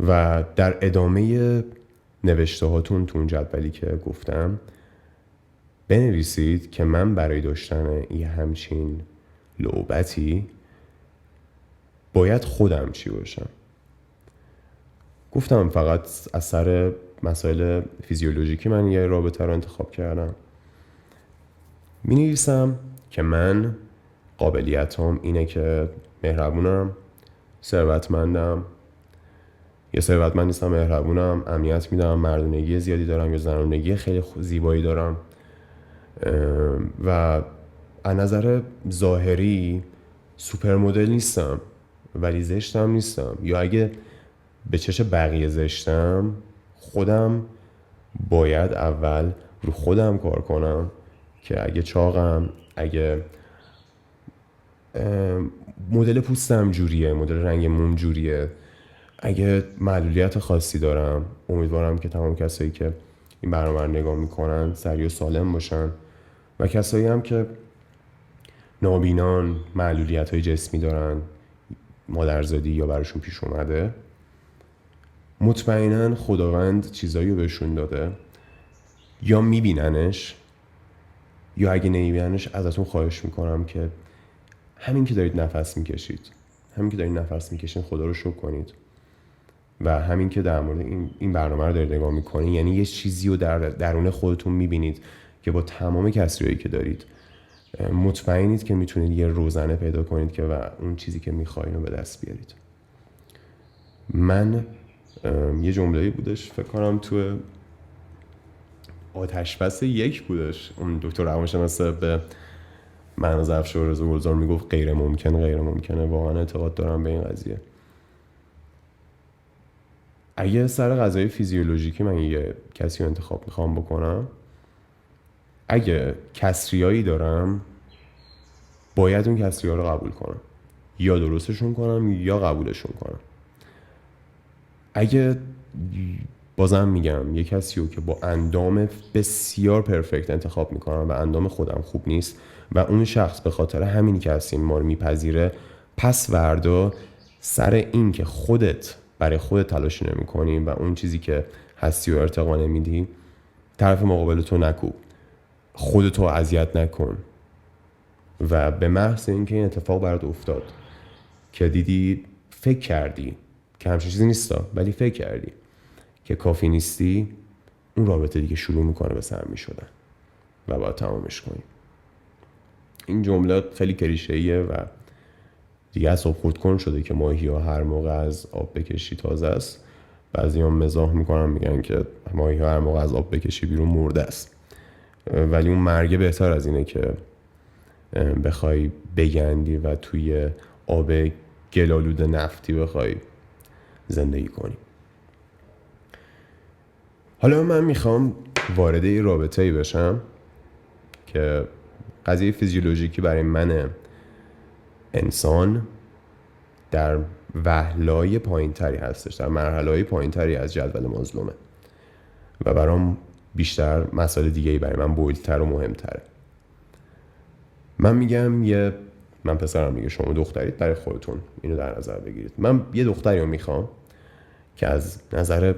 و در ادامه نوشته هاتون تو اون جدولی که گفتم بنویسید که من برای داشتن یه همچین لعبتی باید خودم چی باشم. گفتم فقط از سر مسائل فیزیولوژیکی من یه رابطه رو انتخاب کردم. می نویسم که من قابلیتم اینه که مهربونم، ثروتمندم، یا ثروتمند نیستم، مهربونم، امنیت میدم، مردونگی زیادی دارم یا زنونگی خیلی زیبایی دارم و از نظر ظاهری سوپر مدل نیستم ولی زشتم نیستم، یا اگه به چش بقیه زشتم خودم باید اول رو خودم کار کنم که اگه چاقم، اگه مدل پوستم جوریه، مدل رنگ موم جوریه، اگه معلولیت خاصی دارم، امیدوارم که تمام کسایی که این برنامه رو نگاه میکنن سریع و سالم باشن و کسایی هم که نابینان، معلولیت های جسمی دارن، مادرزادی یا براشون پیش اومده، مطمئناً خداوند چیزایی رو بهشون داده، یا میبیننش یا اگه نمیبیننش ازتون خواهش میکنم که همین که دارید نفس میکشید، همین که دارید نفس میکشید خدا رو شکر کنید و همین که در مورد این برنامه رو دارید نگاه میکنید، یعنی یه چیزی رو در درون خودتون میبینید که با تمام کسریایی که دارید مطمئنید که میتونید یه روزنه پیدا کنید که و اون چیزی که میخواین رو به دست بیارید. من یه جمله‌ای بودش فکر کنم تو آتش‌بس 1 بودش، اون دکتر روانشناس به مهناز افشار رضا گلزار میگفت غیر ممکنه. واقعا اعتقاد دارم به این قضیه. اگه سر قضای فیزیولوژیکی من یه کسی رو انتخاب میخوام بکنم، اگه کسریایی دارم باید اون کسری‌ها رو قبول کنم، یا درستشون کنم یا قبولشون کنم. اگه بازم میگم یه کسی رو که با اندام بسیار پرفکت انتخاب میکنم و اندام خودم خوب نیست و اون شخص به خاطر همینی که هستیم ما رو میپذیره، پس وردا سر این که خودت برای خودت تلاش نمی کنی و اون چیزی که هستی و ارتقا نمیدی، طرف مقابل تو نکوب، خودتو اذیت نکن و به محض اینکه این اتفاق برات افتاد که دیدی فکر کردی که همچین چیزی نیستا ولی فکر کردی که کافی نیستی، اون رابطه دیگه شروع میکنه به سرمی شدن و باید تمامش کنی. این جمله خیلی کلیشه‌ایه و دیگه اصاب خورد کن شده که ماهی ها هر موقع از آب بکشی تازه است. بعضی هم مزاح میکنن میگن که ماهی ها هر موقع از آب بکشی بیرون مرده است، ولی اون مرگه بهتر از اینه که بخوای بگندی و توی آب گلالود نفتی بخوای زندگی کنی. حالا من میخوام وارد یه رابطه‌ای بشم که قضیه فیزیولوژیکی برای من انسان در وهلای پایین تری هستش، در مرحله های پایین تری از جدول مظلومه و برام بیشتر مسائل دیگه‌ای برای من بولتر و مهمتره. من میگم من پسرم میگه شما دخترید، برای خودتون اینو در نظر بگیرید. من یه دختری رو میخوام که از نظر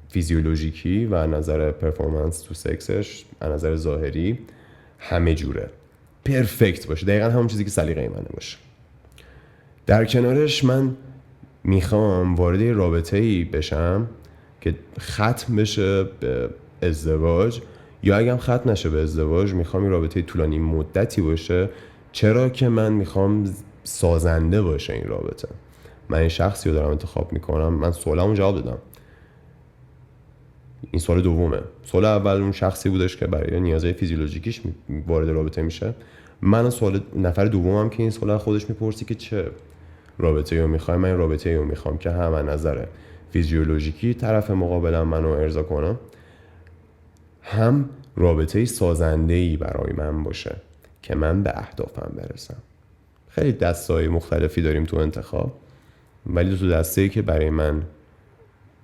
فیزیولوژیکی و نظر پرفورمنس تو سکسش، از نظر ظاهری همه جوره پرفکت باشه، دقیقا همون چیزی که سلیقه منه باشه. در کنارش من میخوام وارد رابطه‌ای بشم که ختم بشه به ازدواج، یا اگه هم ختم نشه به ازدواج میخوام این رابطه طولانی مدتی باشه. چرا که من میخوام سازنده باشه این رابطه. من این شخصی رو دارم انتخاب میکنم. من سوالمو جواب دادم، این سوال دومه. سوال اول اون شخصی بودش که برای نیازهای فیزیولوژیکیش وارد رابطه میشه. من سوال نفر دومم که این سوال خودش میپرسی که چه رابطه‌ای رو میخوام. من این رابطه‌ای رو میخوام که هم از نظر فیزیولوژیکی طرف مقابلم منو ارضا کنه، هم رابطه‌ای سازنده‌ای برای من باشه که من به اهدافم برسم. خیلی دسته‌های مختلفی داریم تو انتخاب، ولی تو دسته‌ای که برای من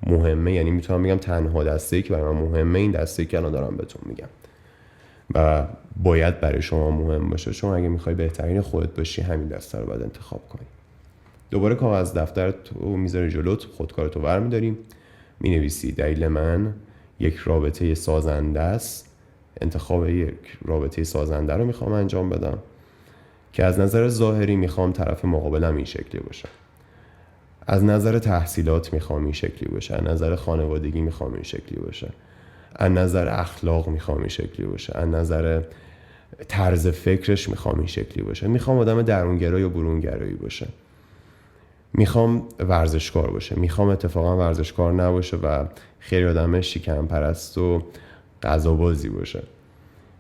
مهمه، یعنی میتونم بگم تنها دسته‌ای که برای من مهمه، این دسته‌ای که الان دارم بهتون میگم و باید برای شما مهم باشه. شما اگه میخوای بهترین خودت باشی همین دسته رو باید انتخاب کنی. دوباره کاغذ دفتر تو میذاری جلوت، خودکارتو برمی‌داری، مینویسی دلیل من یک رابطه سازنده است، انتخاب یک رابطه سازنده رو میخوام انجام بدم که از نظر ظاهری میخوام طرف مقابلم این شکلی باشه، از نظر تحصیلات میخوام این شکلی باشه، از نظر خانوادگی میخوام این شکلی باشه، از نظر اخلاق میخوام این شکلی باشه، از نظر طرز فکرش میخوام این شکلی باشه، میخوام آدم درونگرا یا برونگرایی باشه، میخوام ورزشکار باشه، میخوام اتفاقا ورزشکار نباشه و خیلی آدم شکم پرست و غذابازی باشه،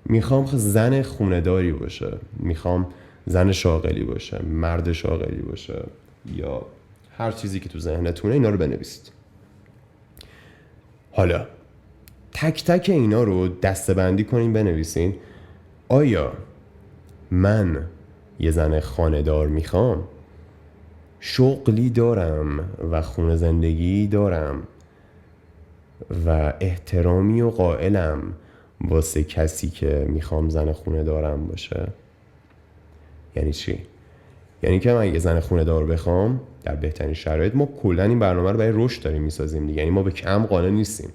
میخوام زن خونه‌داری باشه، میخوام زن شاغلی باشه، مرد شاغلی باشه، یا هر چیزی که تو ذهنتونه. اینا رو بنویسید. حالا تک تک اینا رو دسته‌بندی کنین، بنویسین آیا من یه زن خانه‌دار میخوام، شغلی دارم و خونه زندگی دارم و احترامی و قائلم واسه کسی که میخوام زن خونه دارم باشه. یعنی چی؟ یعنی که من یه زن خونه دار بخوام در بهترین شرایط، ما کلا این برنامه رو برای رشد داریم میسازیم دیگه، یعنی ما به کم قانع نیستیم.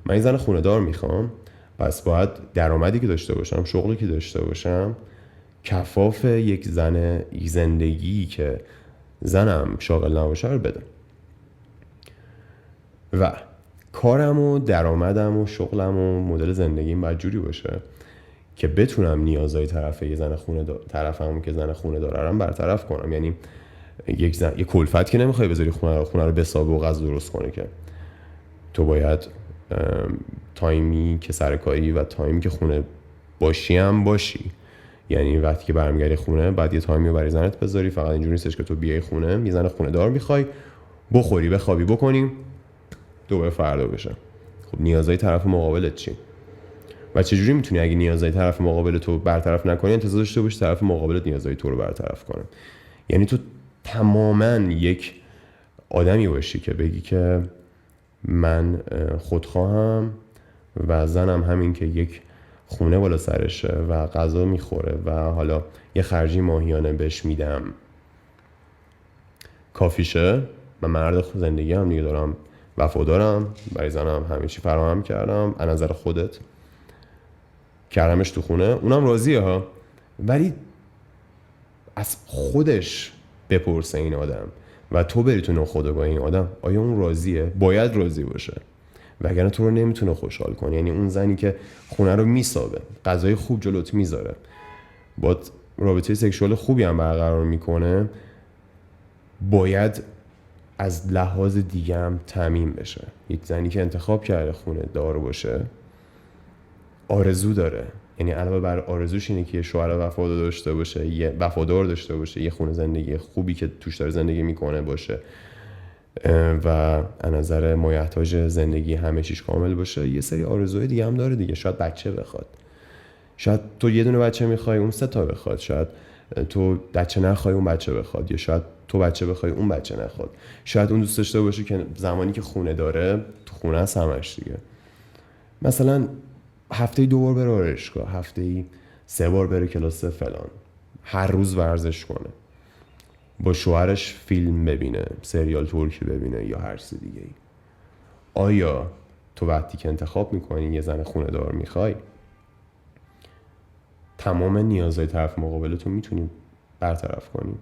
من یه زن خونه دار میخوام، پس باید درآمدی که داشته باشم، شغلی که داشته باشم کفاف یک زن زندگی که زنم شاغل نباشه رو بده، و کارم و درآمدم و شغلم و مدل زندگیم باید جوری باشه که بتونم نیازهای طرفم که زن خونه دارم برطرف کنم. یعنی یک کلفت که نمیخوای بذاری خونه رو بسابه و غذا درست کنه، که تو باید تایمی که سرکاری و تایمی که خونه باشی هم باشی. یعنی وقتی که برمیگردی خونه بعد یه تایمی رو برای زنت بذاری. فقط اینجوری نیستش که تو بیای خونه یه زن خونه دار میخوای، بخوری بخوابی بکنی دوباره فردا بشه. خب نیازهای طرف مقابلت چی؟ و چجوری میتونی اگه نیازهای طرف مقابل تو برطرف نکنی انتظار داشته باشی طرف مقابلت نیازهای تو رو برطرف کنه؟ یعنی تو تماما یک آدمی باشی که بگی که من خودخواهم و زنم همین که یک خونه بالا سرشه و غذا میخوره و حالا یه خرجی ماهیانه بهش میدم کافیشه. من مرد زندگی هم دیگه دارم، وفادارم، برای زنم همه چی فراهم کردم، از نظر خودت کردمش تو خونه، اونم راضیه ها. ولی از خودش بپرسه این آدم و تو بری تو ناخودآگاه این آدم آیا اون راضیه؟ باید راضی باشه، وگرنه تو رو نمیتونه خوشحال کنه. یعنی اون زنی که خونه رو میسابه، غذای خوب جلوت میذاره، با رابطه سکشوال خوبی هم برقرار میکنه، باید از لحاظ دیگه هم تامین بشه. یک زنی که انتخاب کرده خونه دار باشه آرزو داره، یعنی علاوه بر آرزوش اینه که یه شوهر وفادار داشته باشه، یه خونه زندگی خوبی که توش داره زندگی میکنه باشه و از نظر مایحتاج زندگی همه چیش کامل باشه، یه سری آرزوهای دیگه هم داره دیگه. شاید بچه بخواد، شاید تو یه دونه بچه میخوای اون 3 تا بخواد، شاید تو بچه نخوای اون بچه بخواد، یا شاید تو بچه بخوای اون بچه نخواد. شاید اون دوست داشته باشه که زمانی که خونه داره تو خونه است همش دیگه، مثلا هفته 2 بار بره آرایشگاه، هفته 3 بار بره کلاس فلان، هر روز ورزش کنه، با شوهرش فیلم ببینه، سریال ترکی ببینه یا هر چیز دیگه ای. آیا تو وقتی که انتخاب میکنی یه زن خونه دار میخوای، تمام نیازهای طرف مقابلتو میتونی برطرف کنی؟